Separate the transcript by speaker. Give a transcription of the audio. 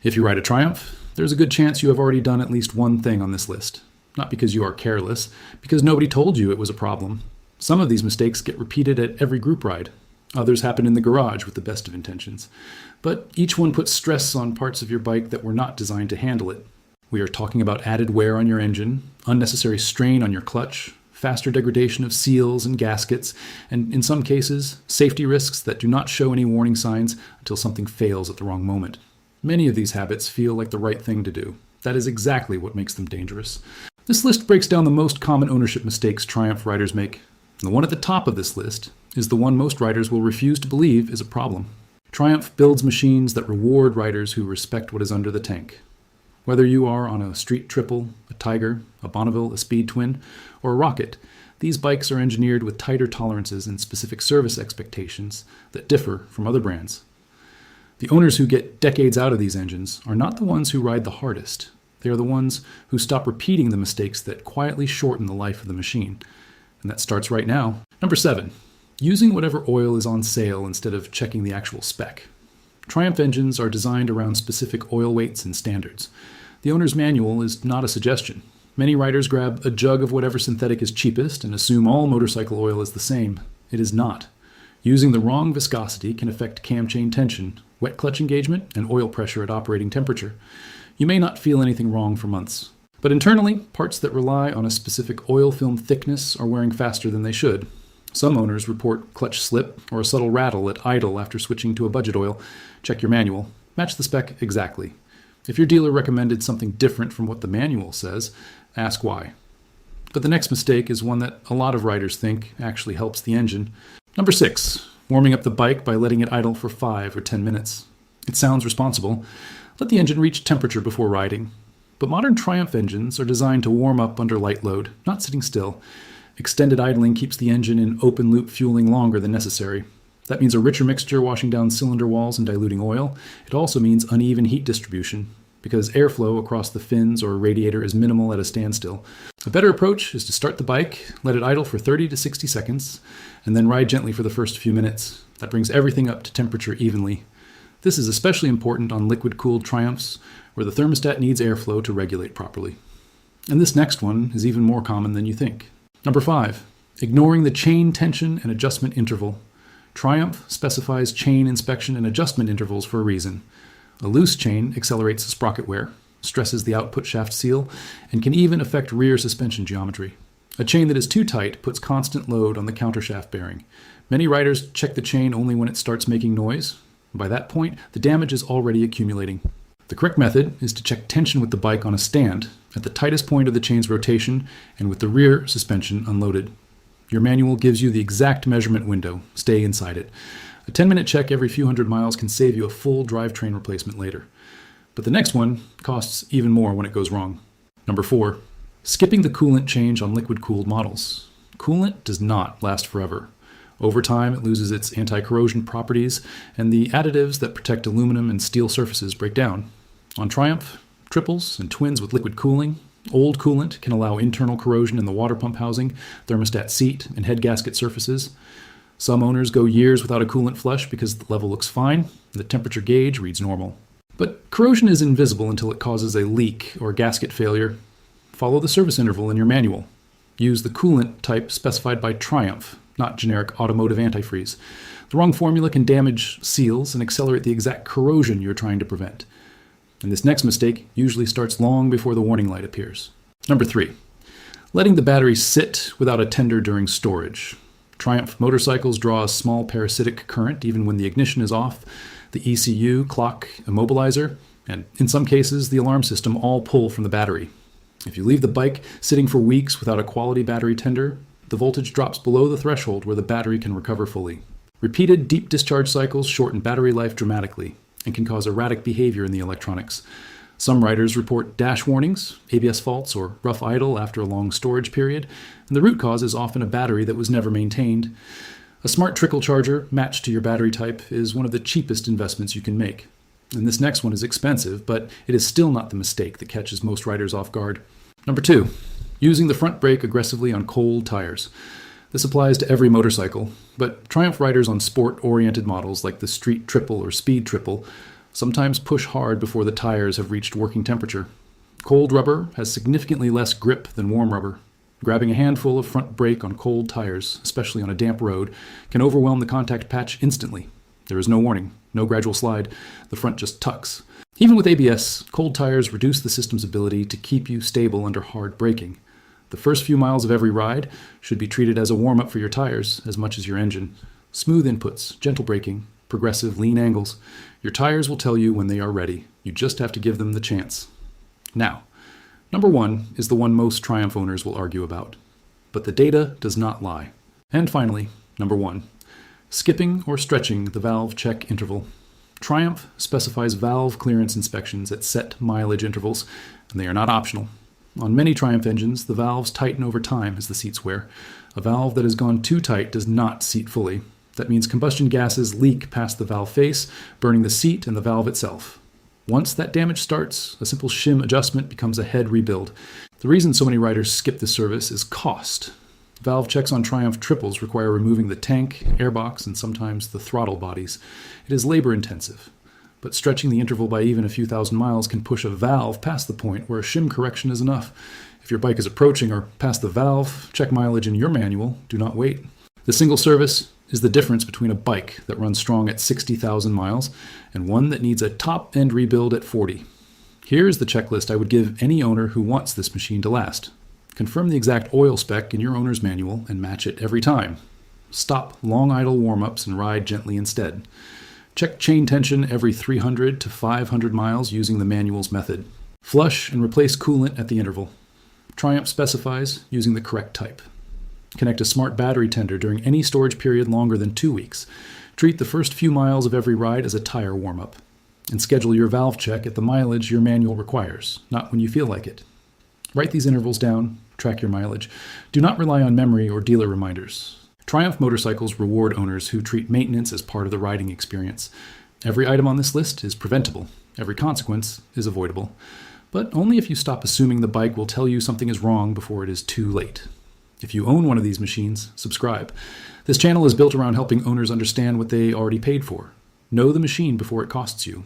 Speaker 1: If you ride a Triumph, there's a good chance you have already done at least one thing on this list. Not because you are careless, because nobody told you it was a problem. Some of these mistakes get repeated at every group ride. Others happen in the garage with the best of intentions. But each one puts stress on parts of your bike that were not designed to handle it. We are talking about added wear on your engine, unnecessary strain on your clutch, faster degradation of seals and gaskets, and in some cases, safety risks that do not show any warning signs until something fails at the wrong moment. Many of these habits feel like the right thing to do. That is exactly what makes them dangerous. This list breaks down the most common ownership mistakes Triumph riders make. The one at the top of this list is the one most riders will refuse to believe is a problem. Triumph builds machines that reward riders who respect what is under the tank. Whether you are on a street triple, a Tiger, a Bonneville, a Speed Twin, or a Rocket, these bikes are engineered with tighter tolerances and specific service expectations that differ from other brands. The owners who get decades out of these engines are not the ones who ride the hardest. They are the ones who stop repeating the mistakes that quietly shorten the life of the machine. And that starts right now. Number 7, using whatever oil is on sale instead of checking the actual spec. Triumph engines are designed around specific oil weights and standards. The owner's manual is not a suggestion. Many riders grab a jug of whatever synthetic is cheapest and assume all motorcycle oil is the same. It is not. Using the wrong viscosity can affect cam chain tension, wet clutch engagement, and oil pressure at operating temperature. You may not feel anything wrong for months. But internally, parts that rely on a specific oil film thickness are wearing faster than they should. Some owners report clutch slip or a subtle rattle at idle after switching to a budget oil. Check your manual. Match the spec exactly. If your dealer recommended something different from what the manual says, ask why. But the next mistake is one that a lot of riders think actually helps the engine. Number 6, warming up the bike by letting it idle for 5 or 10 minutes. It sounds responsible. Let the engine reach temperature before riding. But modern Triumph engines are designed to warm up under light load, not sitting still. Extended idling keeps the engine in open-loop fueling longer than necessary. That means a richer mixture washing down cylinder walls and diluting oil. It also means uneven heat distribution, because airflow across the fins or radiator is minimal at a standstill. A better approach is to start the bike, let it idle for 30 to 60 seconds, and then ride gently for the first few minutes. That brings everything up to temperature evenly. This is especially important on liquid-cooled Triumphs, where the thermostat needs airflow to regulate properly. And this next one is even more common than you think. Number 5, ignoring the chain tension and adjustment interval. Triumph specifies chain inspection and adjustment intervals for a reason. A loose chain accelerates sprocket wear, stresses the output shaft seal, and can even affect rear suspension geometry. A chain that is too tight puts constant load on the countershaft bearing. Many riders check the chain only when it starts making noise. By that point, the damage is already accumulating. The correct method is to check tension with the bike on a stand, at the tightest point of the chain's rotation, and with the rear suspension unloaded. Your manual gives you the exact measurement window. Stay inside it. A 10-minute check every few hundred miles can save you a full drivetrain replacement later. But the next one costs even more when it goes wrong. Number 4, skipping the coolant change on liquid-cooled models. Coolant does not last forever. Over time, it loses its anti-corrosion properties, and the additives that protect aluminum and steel surfaces break down. On Triumph, triples, and twins with liquid cooling, old coolant can allow internal corrosion in the water pump housing, thermostat seat, and head gasket surfaces. Some owners go years without a coolant flush because the level looks fine, and the temperature gauge reads normal. But corrosion is invisible until it causes a leak or gasket failure. Follow the service interval in your manual. Use the coolant type specified by Triumph, not generic automotive antifreeze. The wrong formula can damage seals and accelerate the exact corrosion you're trying to prevent. And this next mistake usually starts long before the warning light appears. Number 3, letting the battery sit without a tender during storage. Triumph motorcycles draw a small parasitic current even when the ignition is off. The ECU, clock, immobilizer, and in some cases the alarm system all pull from the battery. If you leave the bike sitting for weeks without a quality battery tender, the voltage drops below the threshold where the battery can recover fully. Repeated deep discharge cycles shorten battery life dramatically and can cause erratic behavior in the electronics. Some riders report dash warnings, ABS faults, or rough idle after a long storage period, and the root cause is often a battery that was never maintained. A smart trickle charger matched to your battery type is one of the cheapest investments you can make. And this next one is expensive, but it is still not the mistake that catches most riders off guard. Number 2, using the front brake aggressively on cold tires. This applies to every motorcycle, but Triumph riders on sport-oriented models like the Street Triple or Speed Triple Sometimes push hard before the tires have reached working temperature. Cold rubber has significantly less grip than warm rubber. Grabbing a handful of front brake on cold tires, especially on a damp road, can overwhelm the contact patch instantly. There is no warning, no gradual slide. The front just tucks. Even with ABS, cold tires reduce the system's ability to keep you stable under hard braking. The first few miles of every ride should be treated as a warm-up for your tires as much as your engine. Smooth inputs, gentle braking, progressive lean angles. Your tires will tell you when they are ready. You just have to give them the chance. Now, number 1 is the one most Triumph owners will argue about. But the data does not lie. And finally, number 1, skipping or stretching the valve check interval. Triumph specifies valve clearance inspections at set mileage intervals, and they are not optional. On many Triumph engines, the valves tighten over time as the seats wear. A valve that has gone too tight does not seat fully. That means combustion gases leak past the valve face, burning the seat and the valve itself. Once that damage starts, a simple shim adjustment becomes a head rebuild. The reason so many riders skip this service is cost. Valve checks on Triumph triples require removing the tank, airbox, and sometimes the throttle bodies. It is labor intensive, but stretching the interval by even a few thousand miles can push a valve past the point where a shim correction is enough. If your bike is approaching or past the valve, check mileage in your manual. Do not wait. The single service is the difference between a bike that runs strong at 60,000 miles and one that needs a top-end rebuild at 40. Here is the checklist I would give any owner who wants this machine to last. Confirm the exact oil spec in your owner's manual and match it every time. Stop long idle warm-ups and ride gently instead. Check chain tension every 300 to 500 miles using the manual's method. Flush and replace coolant at the interval. Triumph specifies using the correct type. Connect a smart battery tender during any storage period longer than 2 weeks. Treat the first few miles of every ride as a tire warm-up. And schedule your valve check at the mileage your manual requires, not when you feel like it. Write these intervals down, track your mileage. Do not rely on memory or dealer reminders. Triumph motorcycles reward owners who treat maintenance as part of the riding experience. Every item on this list is preventable. Every consequence is avoidable. But only if you stop assuming the bike will tell you something is wrong before it is too late. If you own one of these machines, subscribe. This channel is built around helping owners understand what they already paid for. Know the machine before it costs you.